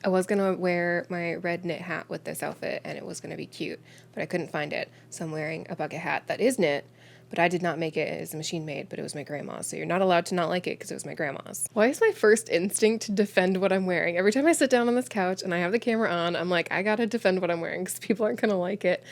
I was gonna wear my red knit hat with this outfit and it was gonna be cute, but I couldn't find it. So I'm wearing a bucket hat that is knit, but I did not make it. It is machine made, but it was my grandma's. So you're not allowed to not like it because it was my grandma's. Why is my first instinct to defend what I'm wearing? Every time I sit down on this couch and I have the camera on, I'm like, I gotta defend what I'm wearing because people aren't gonna like it.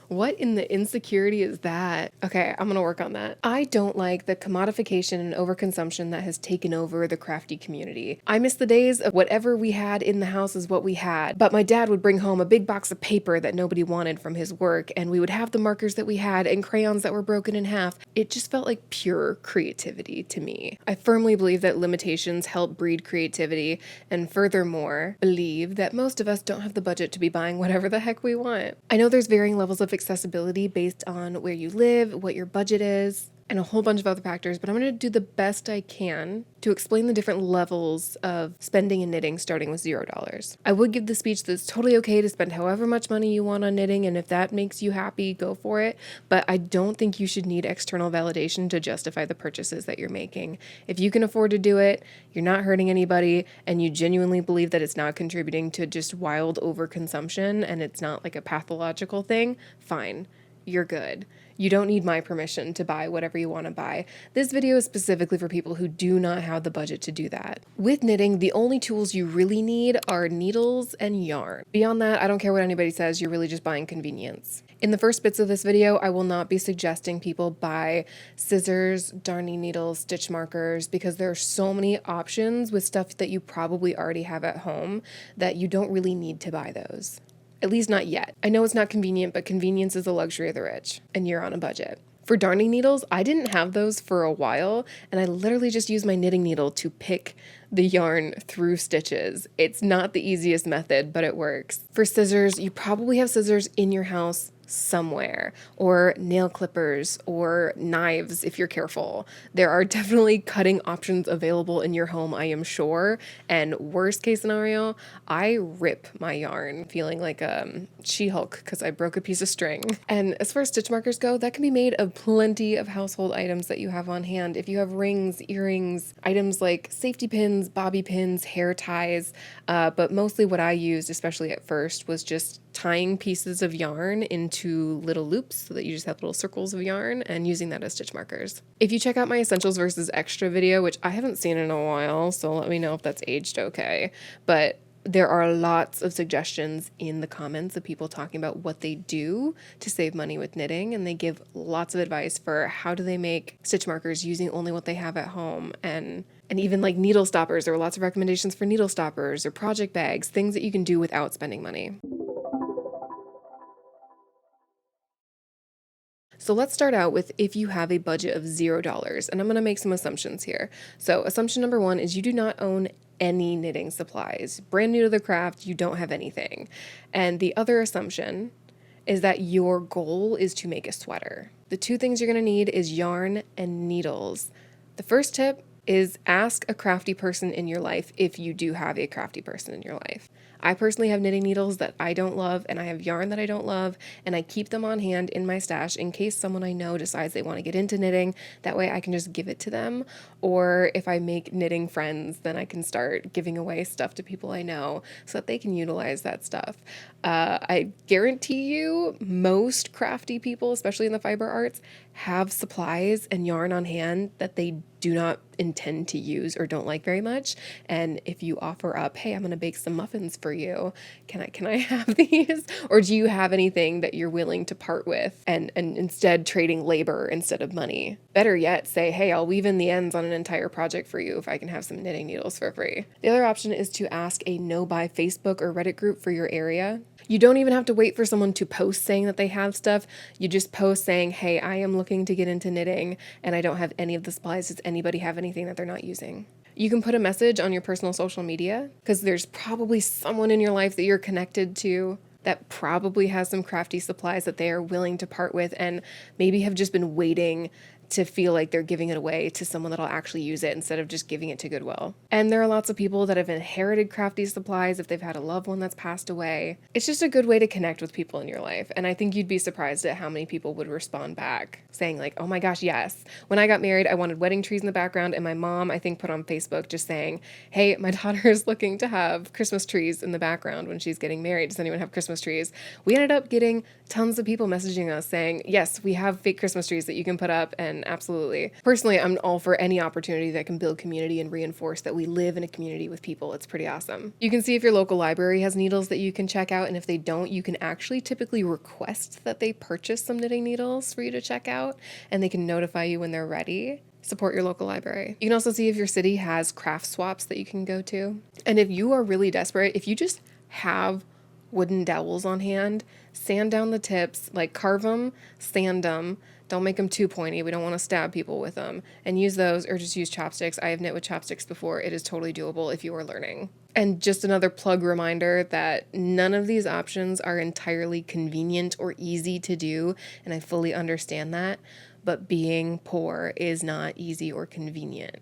What in the insecurity is that? Okay, I'm gonna work on that. I don't like the commodification and overconsumption that has taken over the crafty community. I miss the days of whatever we had in the house is what we had, but my dad would bring home a big box of paper that nobody wanted from his work, and we would have the markers that we had and crayons that were broken in half. It just felt like pure creativity to me. I firmly believe that limitations help breed creativity, and furthermore, believe that most of us don't have the budget to be buying whatever the heck we want. I know there's varying levels of accessibility based on where you live, what your budget is, and a whole bunch of other factors, but I'm going to do the best I can to explain the different levels of spending and knitting starting with $0. I would give the speech that it's totally okay to spend however much money you want on knitting, and if that makes you happy, go for it, but I don't think you should need external validation to justify the purchases that you're making. If you can afford to do it, you're not hurting anybody, and you genuinely believe that it's not contributing to just wild overconsumption and it's not like a pathological thing, fine, you're good. You don't need my permission to buy whatever you want to buy. This video is specifically for people who do not have the budget to do that. With knitting, the only tools you really need are needles and yarn. Beyond that, I don't care what anybody says, you're really just buying convenience. In the first bits of this video, I will not be suggesting people buy scissors, darning needles, stitch markers, because there are so many options with stuff that you probably already have at home that you don't really need to buy those. At least not yet. I know it's not convenient, but convenience is a luxury of the rich, and you're on a budget. For darning needles, I didn't have those for a while, and I literally just used my knitting needle to pick the yarn through stitches. It's not the easiest method, but it works. For scissors, you probably have scissors in your house somewhere, or nail clippers or knives if you're careful. There are definitely cutting options available in your home, I am sure. And worst case scenario, I rip my yarn feeling like She-Hulk because I broke a piece of string. And as far as stitch markers go, that can be made of plenty of household items that you have on hand. If you have rings, earrings, items like safety pins, bobby pins, hair ties, but mostly what I used, especially at first, was just tying pieces of yarn into little loops so that you just have little circles of yarn and using that as stitch markers. If you check out my essentials versus extra video, which I haven't seen in a while, so let me know if that's aged okay, but there are lots of suggestions in the comments of people talking about what they do to save money with knitting, and they give lots of advice for how do they make stitch markers using only what they have at home, and even like needle stoppers. There are lots of recommendations for needle stoppers or project bags, things that you can do without spending money. So let's start out with if you have a budget of $0, and I'm going to make some assumptions here. So assumption number one is you do not own any knitting supplies. Brand new to the craft, you don't have anything. And the other assumption is that your goal is to make a sweater. The two things you're going to need is yarn and needles. The first tip is ask a crafty person in your life if you do have a crafty person in your life. I personally have knitting needles that I don't love, and I have yarn that I don't love, and I keep them on hand in my stash in case someone I know decides they want to get into knitting. That way I can just give it to them. Or if I make knitting friends, then I can start giving away stuff to people I know so that they can utilize that stuff. I guarantee you most crafty people, especially in the fiber arts, have supplies and yarn on hand that they do not intend to use or don't like very much. And if you offer up, hey, I'm going to bake some muffins for you, can I have these? Or do you have anything that you're willing to part with and instead trading labor instead of money? Better yet, say, hey, I'll weave in the ends on an entire project for you if I can have some knitting needles for free. The other option is to ask a no-buy Facebook or Reddit group for your area. You don't even have to wait for someone to post saying that they have stuff. You just post saying, hey, I am looking to get into knitting and I don't have any of the supplies. Does anybody have anything that they're not using? You can put a message on your personal social media because there's probably someone in your life that you're connected to that probably has some crafty supplies that they are willing to part with and maybe have just been waiting to feel like they're giving it away to someone that'll actually use it instead of just giving it to Goodwill. And there are lots of people that have inherited crafty supplies if they've had a loved one that's passed away. It's just a good way to connect with people in your life. And I think you'd be surprised at how many people would respond back saying like, oh my gosh, yes. When I got married, I wanted wedding trees in the background, and my mom, I think, put on Facebook just saying, hey, my daughter is looking to have Christmas trees in the background when she's getting married. Does anyone have Christmas trees? We ended up getting tons of people messaging us saying, yes, we have fake Christmas trees that you can put up, and absolutely. Personally, I'm all for any opportunity that can build community and reinforce that we live in a community with people. It's pretty awesome. You can see if your local library has needles that you can check out, and if they don't, you can actually typically request that they purchase some knitting needles for you to check out, and they can notify you when they're ready. Support your local library. You can also see if your city has craft swaps that you can go to. And if you are really desperate, if you just have wooden dowels on hand, sand down the tips, like carve them, sand them. Don't make them too pointy. We don't want to stab people with them. And use those, or just use chopsticks. I have knit with chopsticks before. It is totally doable if you are learning. And just another plug reminder that none of these options are entirely convenient or easy to do, and I fully understand that, but being poor is not easy or convenient.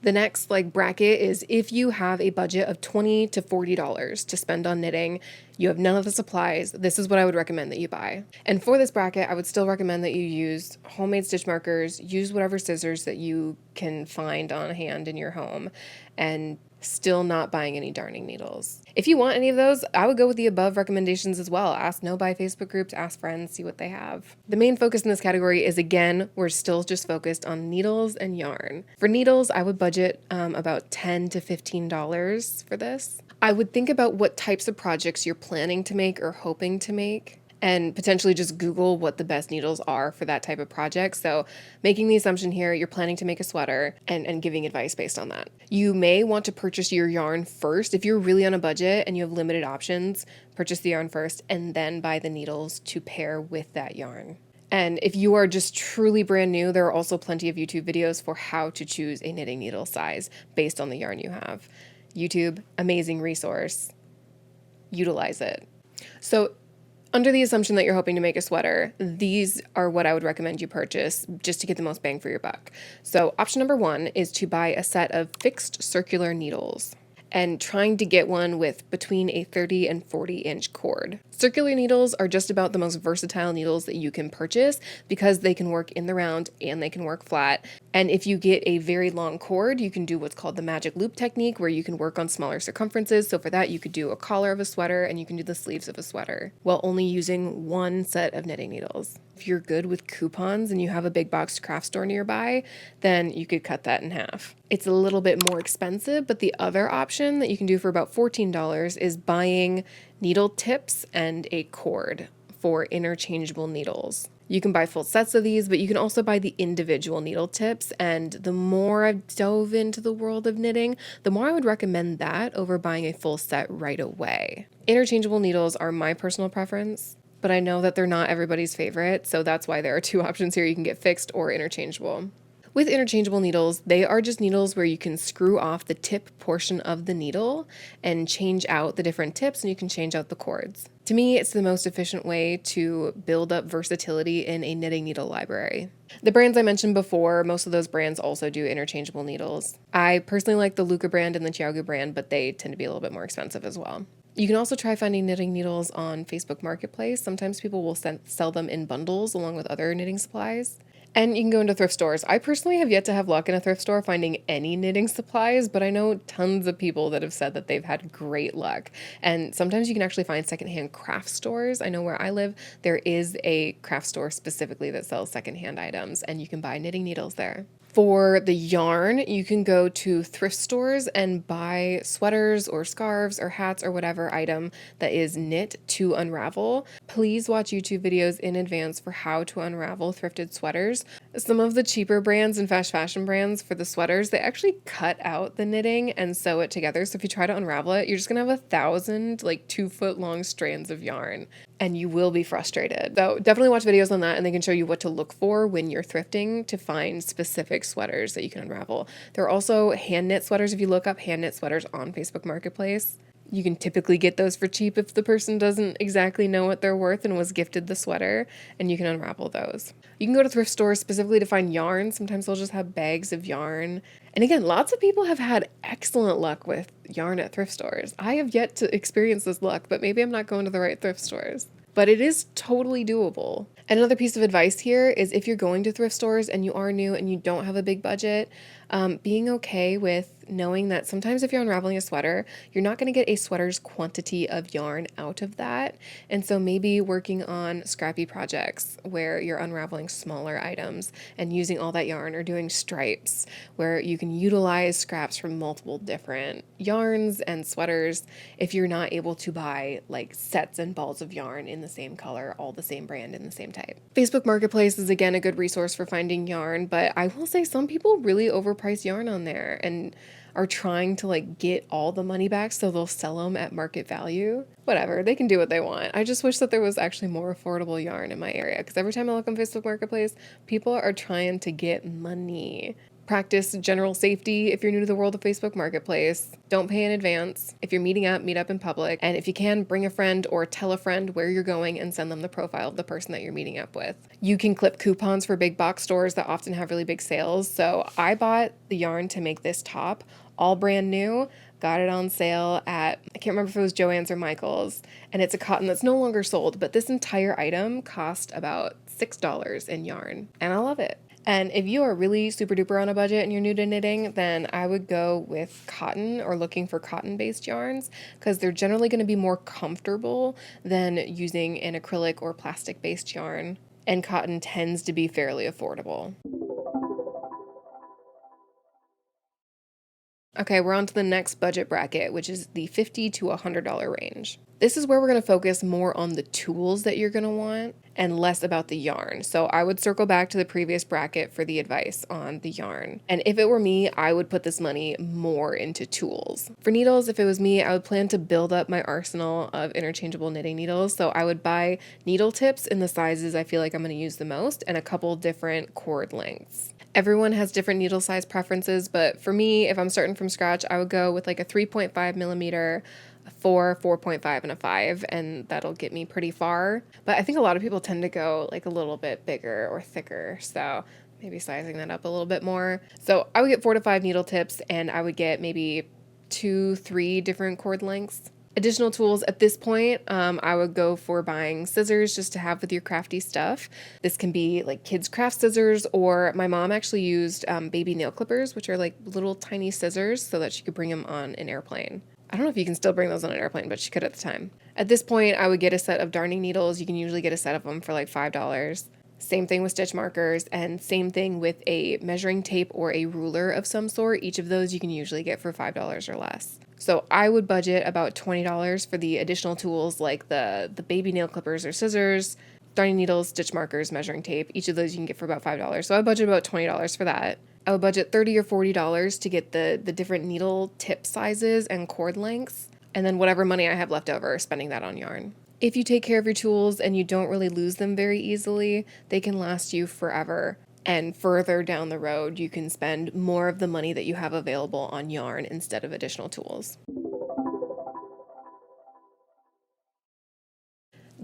The next bracket is if you have a budget of $20 to $40 to spend on knitting, you have none of the supplies, this is what I would recommend that you buy. And for this bracket, I would still recommend that you use homemade stitch markers, use whatever scissors that you can find on hand in your home, and still not buying any darning needles. If you want any of those, I would go with the above recommendations as well. Ask no-buy Facebook groups, ask friends, see what they have. The main focus in this category is, again, we're still just focused on needles and yarn. For needles, I would budget about $10 to $15 for this. I would think about what types of projects you're planning to make or hoping to make, and potentially just Google what the best needles are for that type of project. So making the assumption here, you're planning to make a sweater and giving advice based on that. You may want to purchase your yarn first. If you're really on a budget and you have limited options, purchase the yarn first and then buy the needles to pair with that yarn. And if you are just truly brand new, there are also plenty of YouTube videos for how to choose a knitting needle size based on the yarn you have. YouTube, amazing resource. Utilize it. So under the assumption that you're hoping to make a sweater, these are what I would recommend you purchase just to get the most bang for your buck. So option number one is to buy a set of fixed circular needles and trying to get one with between a 30 and 40 inch cord. Circular needles are just about the most versatile needles that you can purchase because they can work in the round and they can work flat. And if you get a very long cord, you can do what's called the magic loop technique where you can work on smaller circumferences. So for that, you could do a collar of a sweater and you can do the sleeves of a sweater while only using one set of knitting needles. If you're good with coupons and you have a big box craft store nearby, then you could cut that in half. It's a little bit more expensive, but the other option that you can do for about $14 is buying needle tips and a cord for interchangeable needles. You can buy full sets of these, but you can also buy the individual needle tips. And the more I've dove into the world of knitting, the more I would recommend that over buying a full set right away. Interchangeable needles are my personal preference, but I know that they're not everybody's favorite. So that's why there are two options here. You can get fixed or interchangeable. With interchangeable needles, they are just needles where you can screw off the tip portion of the needle and change out the different tips, and you can change out the cords. To me, it's the most efficient way to build up versatility in a knitting needle library. The brands I mentioned before, most of those brands also do interchangeable needles. I personally like the Luca brand and the Chiagu brand, but they tend to be a little bit more expensive as well. You can also try finding knitting needles on Facebook Marketplace. Sometimes people will sell them in bundles along with other knitting supplies. And you can go into thrift stores. I personally have yet to have luck in a thrift store finding any knitting supplies, but I know tons of people that have said that they've had great luck. And sometimes you can actually find secondhand craft stores. I know where I live, there is a craft store specifically that sells secondhand items, and you can buy knitting needles there. For the yarn, you can go to thrift stores and buy sweaters or scarves or hats or whatever item that is knit to unravel. Please watch YouTube videos in advance for how to unravel thrifted sweaters. Some of the cheaper brands and fast fashion brands for the sweaters, they actually cut out the knitting and sew it together. So if you try to unravel it, you're just gonna have 1,000 2-foot long strands of yarn, and you will be frustrated. So definitely watch videos on that, and they can show you what to look for when you're thrifting to find specific sweaters that you can unravel. There are also hand knit sweaters. If you look up hand knit sweaters on Facebook Marketplace, You can typically get those for cheap if the person doesn't exactly know what they're worth and was gifted the sweater, and you can unravel those. You can go to thrift stores specifically to find yarn. Sometimes they'll just have bags of yarn. And again, lots of people have had excellent luck with yarn at thrift stores. I have yet to experience this luck, but maybe I'm not going to the right thrift stores. But it is totally doable. And another piece of advice here is if you're going to thrift stores and you are new and you don't have a big budget, being okay with knowing that sometimes if you're unraveling a sweater, you're not going to get a sweater's quantity of yarn out of that. And so maybe working on scrappy projects where you're unraveling smaller items and using all that yarn, or doing stripes where you can utilize scraps from multiple different yarns and sweaters if you're not able to buy like sets and balls of yarn in the same color, all the same brand and the same type. Facebook Marketplace is again a good resource for finding yarn, but I will say some people really overprice yarn on there and are trying to like get all the money back, so they'll sell them at market value. Whatever, they can do what they want. I just wish that there was actually more affordable yarn in my area, because every time I look on Facebook Marketplace, people are trying to get money. Practice general safety if you're new to the world of Facebook Marketplace. Don't pay in advance. If you're meeting up, meet up in public. And if you can, bring a friend or tell a friend where you're going and send them the profile of the person that you're meeting up with. You can clip coupons for big box stores that often have really big sales. So I bought the yarn to make this top, all brand new. Got it on sale at, I can't remember if it was Joann's or Michael's, and it's a cotton that's no longer sold, but this entire item cost about $6 in yarn, and I love it. And if you are really super duper on a budget and you're new to knitting, then I would go with cotton or looking for cotton-based yarns, because they're generally going to be more comfortable than using an acrylic or plastic-based yarn, and cotton tends to be fairly affordable. Okay, we're on to the next budget bracket, which is the $50 to $100 range. This is where we're going to focus more on the tools that you're going to want and less about the yarn. So I would circle back to the previous bracket for the advice on the yarn. And if it were me, I would put this money more into tools. For needles, if it was me, I would plan to build up my arsenal of interchangeable knitting needles. So I would buy needle tips in the sizes I feel like I'm going to use the most, and a couple different cord lengths. Everyone has different needle size preferences, but for me, if I'm starting from scratch, I would go with like a 3.5 millimeter, a 4, 4.5, and a 5, and that'll get me pretty far. But I think a lot of people tend to go like a little bit bigger or thicker, so maybe sizing that up a little bit more. So I would get 4 to 5 needle tips, and I would get maybe 2, 3 different cord lengths. Additional tools at this point, I would go for buying scissors just to have with your crafty stuff. This can be like kids' craft scissors, or my mom actually used baby nail clippers, which are like little tiny scissors so that she could bring them on an airplane. I don't know if you can still bring those on an airplane, but she could at the time. At this point, I would get a set of darning needles. You can usually get a set of them for like $5. Same thing with stitch markers, and same thing with a measuring tape or a ruler of some sort. Each of those you can usually get for $5 or less. So I would budget about $20 for the additional tools like the baby nail clippers or scissors, darning needles, stitch markers, measuring tape. Each of those you can get for about $5. So I budget about $20 for that. I would budget $30 or $40 to get the different needle tip sizes and cord lengths, and then whatever money I have left over, spending that on yarn. If you take care of your tools and you don't really lose them very easily, they can last you forever. And further down the road, you can spend more of the money that you have available on yarn instead of additional tools.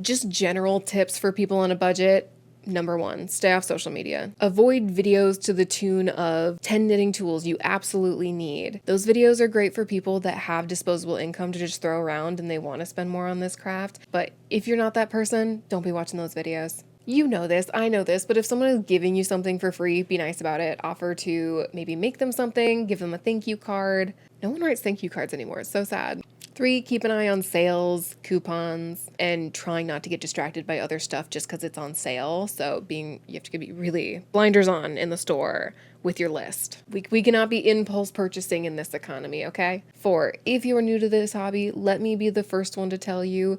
Just general tips for people on a budget. Number 1, stay off social media. Avoid videos to the tune of 10 knitting tools you absolutely need. Those videos are great for people that have disposable income to just throw around and they want to spend more on this craft. But if you're not that person, don't be watching those videos. You know this, I know this, but if someone is giving you something for free, be nice about it. Offer to maybe make them something, give them a thank you card. No one writes thank you cards anymore. It's so sad. 3, keep an eye on sales, coupons, and trying not to get distracted by other stuff just because it's on sale. So you have to be really blinders on in the store with your list. We cannot be impulse purchasing in this economy, okay? 4, if you are new to this hobby, let me be the first one to tell you,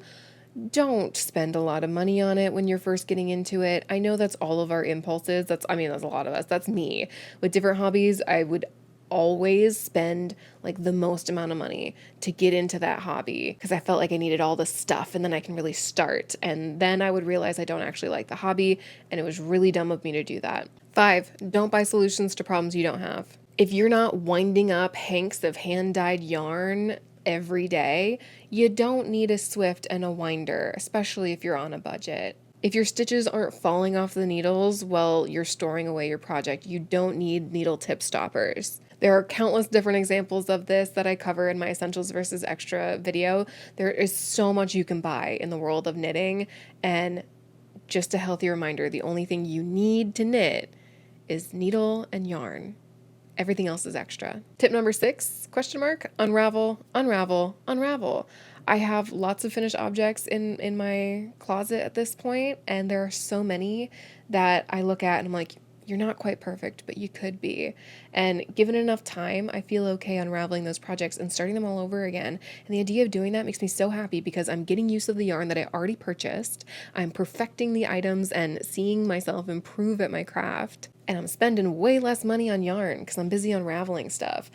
don't spend a lot of money on it when you're first getting into it. I know that's all of our impulses. That's a lot of us. That's me. With different hobbies, I would always spend like the most amount of money to get into that hobby because I felt like I needed all the stuff and then I can really start. And then I would realize I don't actually like the hobby, and it was really dumb of me to do that. 5, don't buy solutions to problems you don't have. If you're not winding up hanks of hand-dyed yarn every day, you don't need a Swift and a winder, especially if you're on a budget. If your stitches aren't falling off the needles while you're storing away your project, you don't need needle tip stoppers. There are countless different examples of this that I cover in my Essentials versus Extra video. There is so much you can buy in the world of knitting, and just a healthy reminder, the only thing you need to knit is needle and yarn. Everything else is extra. Tip number 6, question mark, unravel, unravel, unravel. I have lots of finished objects in my closet at this point, and there are so many that I look at and I'm like, you're not quite perfect, but you could be. And given enough time, I feel okay unraveling those projects and starting them all over again. And the idea of doing that makes me so happy because I'm getting use of the yarn that I already purchased. I'm perfecting the items and seeing myself improve at my craft. And I'm spending way less money on yarn because I'm busy unraveling stuff.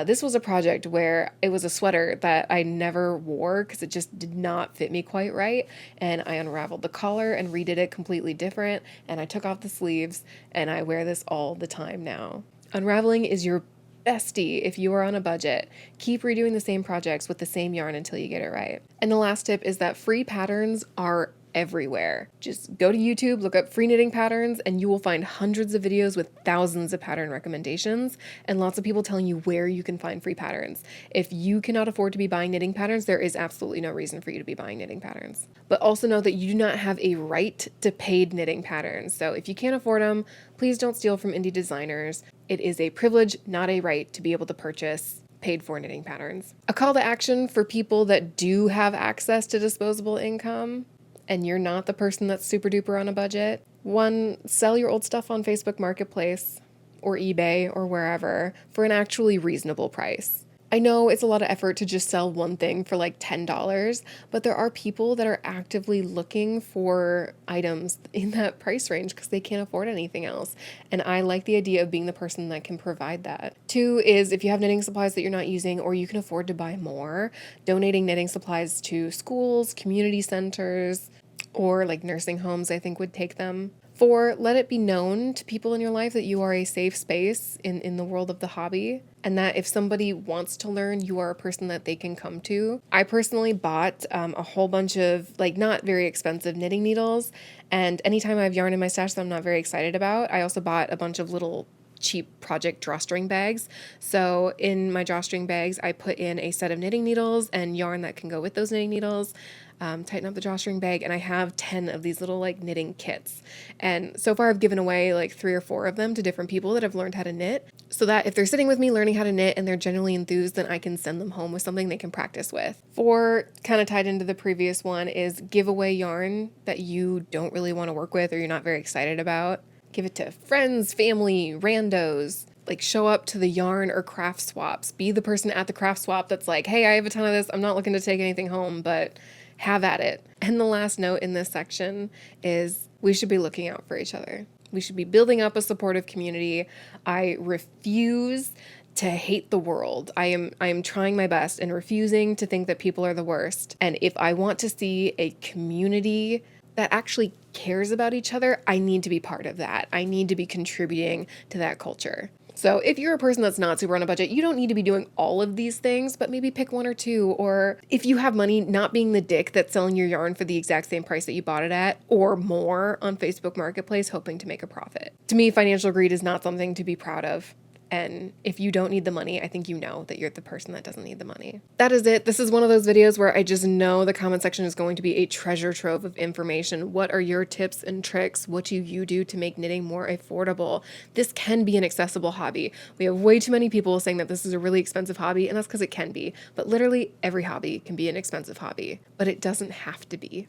This was a project where it was a sweater that I never wore because it just did not fit me quite right. And I unraveled the collar and redid it completely different. And I took off the sleeves, and I wear this all the time now. Unraveling is your bestie if you are on a budget. Keep redoing the same projects with the same yarn until you get it right. And the last tip is that free patterns are everywhere. Just go to YouTube, look up free knitting patterns, and you will find hundreds of videos with thousands of pattern recommendations and lots of people telling you where you can find free patterns. If you cannot afford to be buying knitting patterns, there is absolutely no reason for you to be buying knitting patterns. But also know that you do not have a right to paid knitting patterns. So if you can't afford them, please don't steal from indie designers. It is a privilege, not a right, to be able to purchase paid for knitting patterns. A call to action for people that do have access to disposable income and you're not the person that's super duper on a budget. 1, sell your old stuff on Facebook Marketplace or eBay or wherever for an actually reasonable price. I know it's a lot of effort to just sell one thing for like $10, but there are people that are actively looking for items in that price range because they can't afford anything else. And I like the idea of being the person that can provide that. 2 is if you have knitting supplies that you're not using or you can afford to buy more, donating knitting supplies to schools, community centers, or like nursing homes, I think would take them. 4, let it be known to people in your life that you are a safe space in the world of the hobby, and that if somebody wants to learn, you are a person that they can come to. I personally bought a whole bunch of like not very expensive knitting needles, and anytime I have yarn in my stash that I'm not very excited about, I also bought a bunch of little cheap project drawstring bags. So in my drawstring bags, I put in a set of knitting needles and yarn that can go with those knitting needles, tighten up the drawstring bag, and I have 10 of these little like knitting kits. And so far I've given away like 3 or 4 of them to different people that have learned how to knit, so that if they're sitting with me learning how to knit and they're genuinely enthused, then I can send them home with something they can practice with. 4, kind of tied into the previous one, is give away yarn that you don't really want to work with or you're not very excited about. Give it to friends, family, randos. Like show up to the yarn or craft swaps. Be the person at the craft swap that's like, hey, I have a ton of this. I'm not looking to take anything home, but have at it. And the last note in this section is we should be looking out for each other. We should be building up a supportive community. I refuse to hate the world. I am trying my best and refusing to think that people are the worst. And if I want to see a community that actually cares about each other, I need to be part of that. I need to be contributing to that culture. So if you're a person that's not super on a budget, you don't need to be doing all of these things, but maybe pick 1 or 2. Or if you have money, not being the dick that's selling your yarn for the exact same price that you bought it at or more on Facebook Marketplace, hoping to make a profit. To me, financial greed is not something to be proud of. And if you don't need the money, I think you know that you're the person that doesn't need the money. That is it. This is one of those videos where I just know the comment section is going to be a treasure trove of information. What are your tips and tricks? What do you do to make knitting more affordable? This can be an accessible hobby. We have way too many people saying that this is a really expensive hobby, and that's because it can be. But literally every hobby can be an expensive hobby, but it doesn't have to be.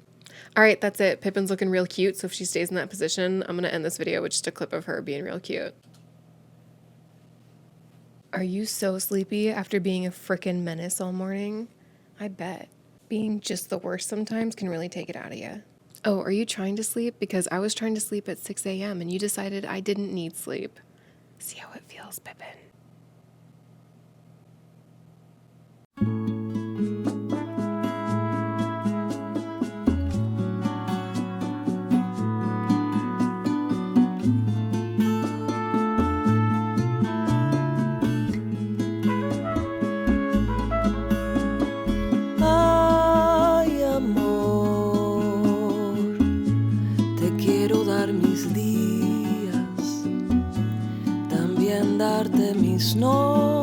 All right, that's it. Pippin's looking real cute, so if she stays in that position, I'm going to end this video with just a clip of her being real cute. Are you so sleepy after being a frickin' menace all morning? I bet. Being just the worst sometimes can really take it out of you. Oh, are you trying to sleep? Because I was trying to sleep at 6 a.m. and you decided I didn't need sleep. See how it feels, Pippin. snow.